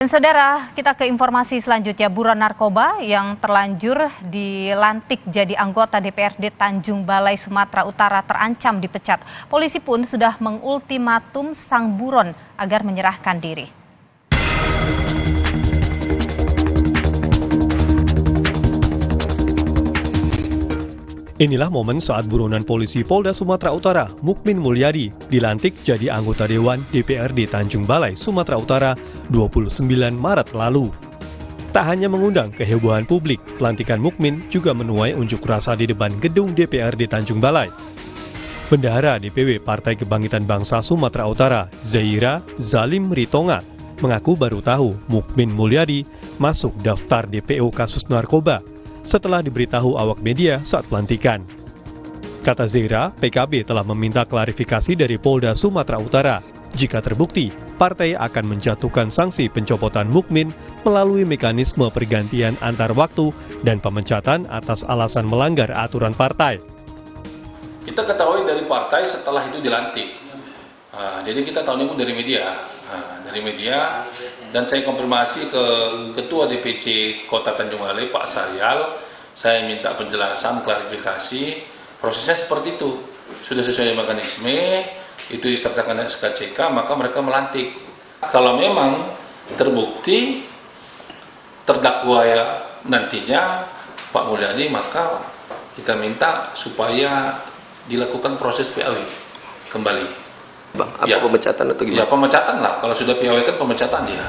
Dan saudara, kita ke informasi selanjutnya. Buron narkoba yang terlanjur dilantik jadi anggota DPRD Tanjung Balai, Sumatera Utara terancam dipecat. Polisi pun sudah mengultimatum sang buron agar menyerahkan diri. Inilah momen saat buronan polisi Polda Sumatera Utara, Mukmin Mulyadi, dilantik jadi anggota Dewan DPRD Tanjung Balai, Sumatera Utara 29 Maret lalu. Tak hanya mengundang kehebohan publik, pelantikan Mukmin juga menuai unjuk rasa di depan gedung DPRD Tanjung Balai. Bendahara DPW Partai Kebangkitan Bangsa Sumatera Utara, Zaira Zalim Ritonga, mengaku baru tahu Mukmin Mulyadi masuk daftar DPO kasus narkoba setelah diberitahu awak media saat pelantikan. Kata Zaira, PKB telah meminta klarifikasi dari Polda Sumatera Utara. Jika terbukti, partai akan menjatuhkan sanksi pencopotan Mukmin melalui mekanisme pergantian antar waktu dan pemecatan atas alasan melanggar aturan partai. Kita ketahui dari partai setelah itu dilantik. Jadi kita tahu ini dari media. Dan saya konfirmasi ke Ketua DPC Kota Tanjung Balai, Pak Saryal. Saya minta penjelasan, klarifikasi. Prosesnya seperti itu. Sudah sesuai mekanisme, itu disertakan SKCK, maka mereka melantik. Kalau memang terbukti terdakwa ya nantinya Pak Mulyadi, maka kita minta supaya dilakukan proses PAW kembali. Bang, apa pemecatan atau gimana? Ya pemecatan lah, kalau sudah PAW kan pemecatan dia.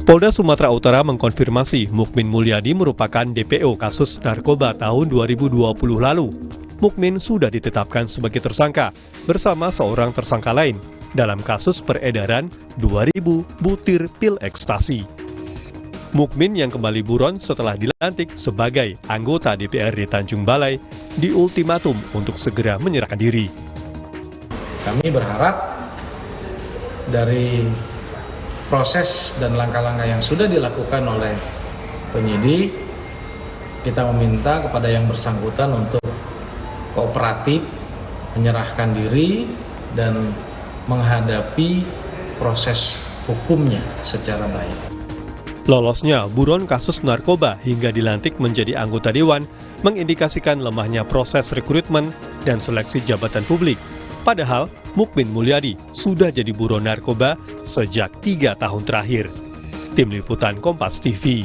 Polda Sumatera Utara mengkonfirmasi Mukmin Mulyadi merupakan DPO kasus narkoba tahun 2020 lalu. Mukmin sudah ditetapkan sebagai tersangka bersama seorang tersangka lain dalam kasus peredaran 2.000 butir pil ekstasi. Mukmin yang kembali buron setelah dilantik sebagai anggota DPRD Tanjung Balai diultimatum untuk segera menyerahkan diri. Kami berharap dari proses dan langkah-langkah yang sudah dilakukan oleh penyidik, kita meminta kepada yang bersangkutan untuk kooperatif, menyerahkan diri, dan menghadapi proses hukumnya secara baik. Lolosnya buron kasus narkoba hingga dilantik menjadi anggota dewan mengindikasikan lemahnya proses rekrutmen dan seleksi jabatan publik. Padahal, Mukmin Mulyadi sudah jadi buron narkoba sejak 3 tahun terakhir. Tim Liputan Kompas TV.